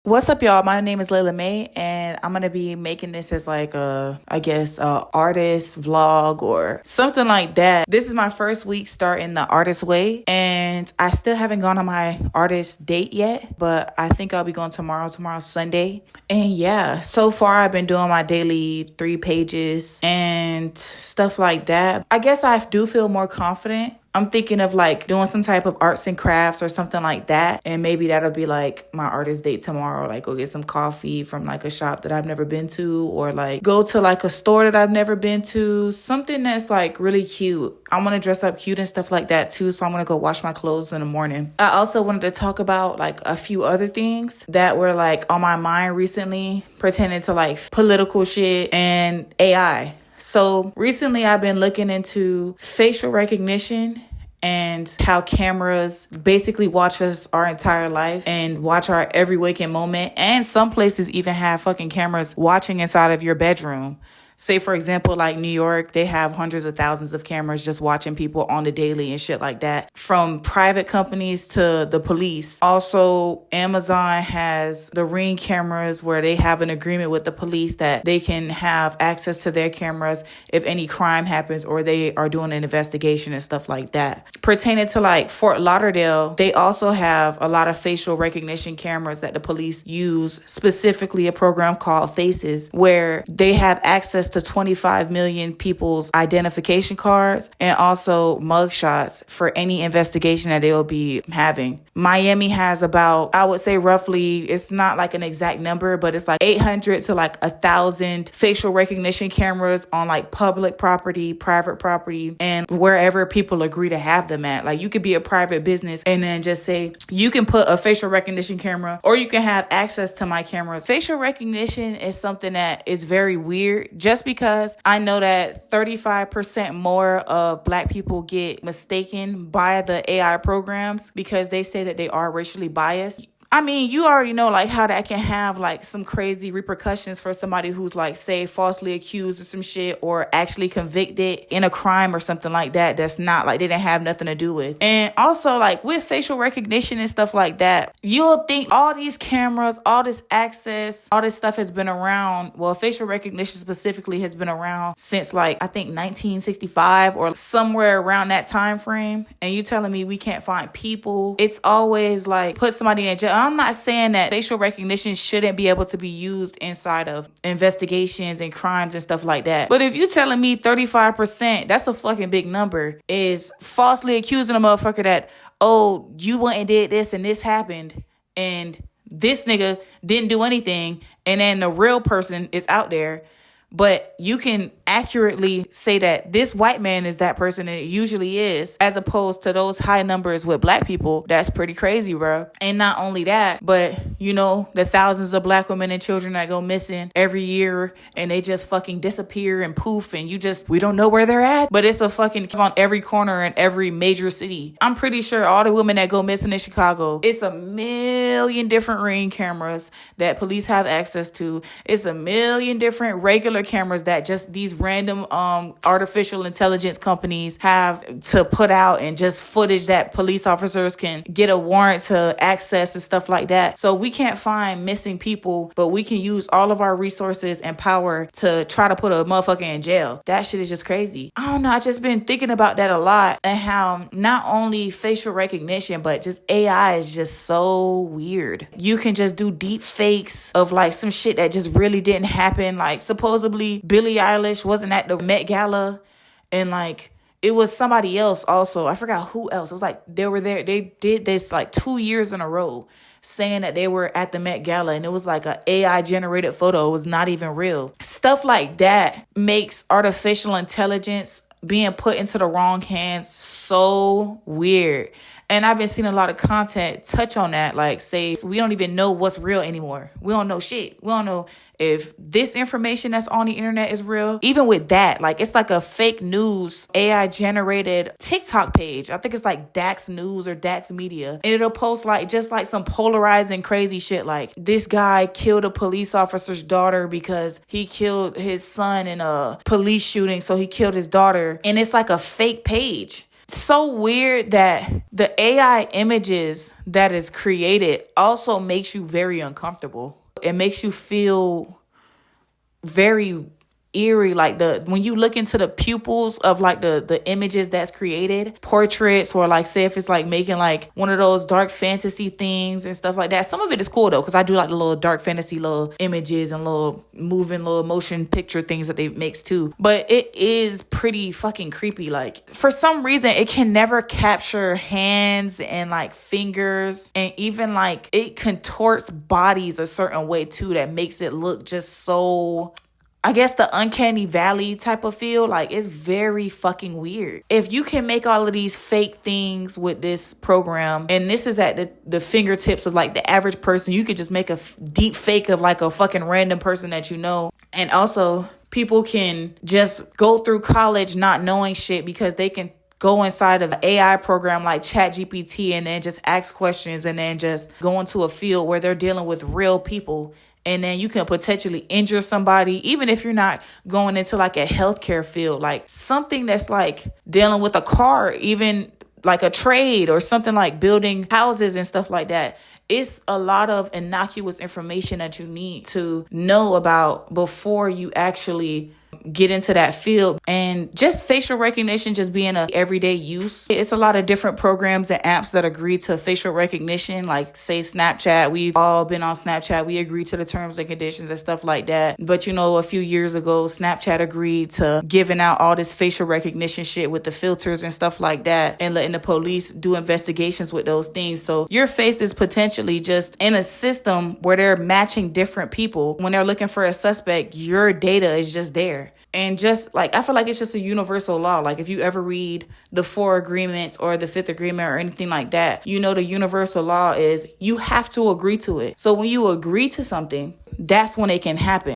What's up, y'all? My name is Layla May, and I'm gonna be making this as like a artist vlog or something like that. This is my first week starting the artist way, and I still haven't gone on my artist date yet, but I think I'll be going tomorrow. Tomorrow's Sunday. And yeah, so far I've been doing my daily 3 pages and stuff like that. I guess I do feel more confident. I'm thinking of like doing some type of arts and crafts or something like that. And maybe that'll be like my artist date tomorrow. Like go get some coffee from like a shop that I've never been to, or like go to like a store that I've never been to. Something that's like really cute. I want to dress up cute and stuff like that too. So I'm going to go wash my clothes in the morning. I also wanted to talk about like a few other things that were like on my mind recently pertaining to like political shit and AI. So recently I've been looking into facial recognition and how cameras basically watch us our entire life and watch our every waking moment. And some places even have fucking cameras watching inside of your bedroom. Say, for example, like New York, they have hundreds of thousands of cameras just watching people on the daily and shit like that. From private companies to the police. Also, Amazon has the Ring cameras where they have an agreement with the police that they can have access to their cameras if any crime happens or they are doing an investigation and stuff like that. Pertaining to like Fort Lauderdale, they also have a lot of facial recognition cameras that the police use, specifically a program called Faces, where they have access to 25 million people's identification cards and also mugshots for any investigation that they will be having. Miami has about, I would say roughly, it's not like an exact number, but it's like 800 to like 1,000 facial recognition cameras on like public property, private property, and wherever people agree to have them at. Like you could be a private business and then just say, you can put a facial recognition camera or you can have access to my cameras. Facial recognition is something that is very weird, just because I know that 35% more of Black people get mistaken by the AI programs because they say that they are racially biased. I mean, you already know like how that can have like some crazy repercussions for somebody who's like, say, falsely accused of some shit or actually convicted in a crime or something like that. That's not like they didn't have nothing to do with. And also like with facial recognition and stuff like that, you'll think all these cameras, all this access, all this stuff has been around. Well, facial recognition specifically has been around since like, I think 1965 or somewhere around that time frame. And you telling me we can't find people? It's always like put somebody in jail. I'm not saying that facial recognition shouldn't be able to be used inside of investigations and crimes and stuff like that. But if you're telling me 35%, that's a fucking big number, is falsely accusing a motherfucker that, oh, you went and did this and this happened and this nigga didn't do anything, and then the real person is out there. But you can accurately say that this white man is that person, and it usually is, as opposed to those high numbers with Black people. That's pretty crazy, bro. And not only that, but you know, the thousands of Black women and children that go missing every year and they just fucking disappear and poof, and we don't know where they're at. But it's on every corner in every major city. I'm pretty sure all the women that go missing in Chicago, it's a million different Ring cameras that police have access to. It's a million different regular cameras that just these random artificial intelligence companies have to put out, and just footage that police officers can get a warrant to access and stuff like that. So we can't find missing people, but we can use all of our resources and power to try to put a motherfucker in jail. That shit is just crazy. I don't know. I just been thinking about that a lot, and how not only facial recognition, but just AI is just so weird. You can just do deep fakes of like some shit that just really didn't happen. Like supposedly Billie Eilish wasn't at the Met Gala, and like it was somebody else also. I forgot who else. It was like they were there. They did this like 2 years in a row saying that they were at the Met Gala, and it was like a AI generated photo. It was not even real. Stuff like that makes artificial intelligence being put into the wrong hands so weird. And I've been seeing a lot of content touch on that. Like, say, we don't even know what's real anymore. We don't know shit. We don't know if this information that's on the internet is real. Even with that, like, it's like a fake news AI generated TikTok page. I think it's like Dax News or Dax Media. And it'll post like just like some polarizing crazy shit. Like, this guy killed a police officer's daughter because he killed his son in a police shooting. So he killed his daughter. And it's like a fake page. so weird that the AI images that is created also makes you very uncomfortable. It makes you feel very eerie, like when you look into the pupils of like the images that's created, portraits, or like say if it's like making like one of those dark fantasy things and stuff like that. Some of it is cool though, because I do like the little dark fantasy little images and little moving little motion picture things that they makes too, but it is pretty fucking creepy. Like for some reason it can never capture hands and like fingers, and even like it contorts bodies a certain way too that makes it look just so, I guess, the uncanny valley type of feel. Like it's very fucking weird. If you can make all of these fake things with this program, and this is at the fingertips of like the average person, you could just make a deep fake of like a fucking random person that you know. And also people can just go through college not knowing shit because they can go inside of an AI program like ChatGPT and then just ask questions and then just go into a field where they're dealing with real people. And then you can potentially injure somebody, even if you're not going into like a healthcare field, like something that's like dealing with a car, even like a trade or something like building houses and stuff like that. It's a lot of innocuous information that you need to know about before you actually get into that field. And just facial recognition just being a everyday use. It's a lot of different programs and apps that agree to facial recognition, like say Snapchat. We've all been on Snapchat. We agree to the terms and conditions and stuff like that. But you know, a few years ago, Snapchat agreed to giving out all this facial recognition shit with the filters and stuff like that, and letting the police do investigations with those things. So your face is potentially just in a system where they're matching different people. When they're looking for a suspect, your data is just there. And just like, I feel like it's just a universal law. Like if you ever read the 4 agreements or the 5th agreement or anything like that, you know, the universal law is you have to agree to it. So when you agree to something, that's when it can happen.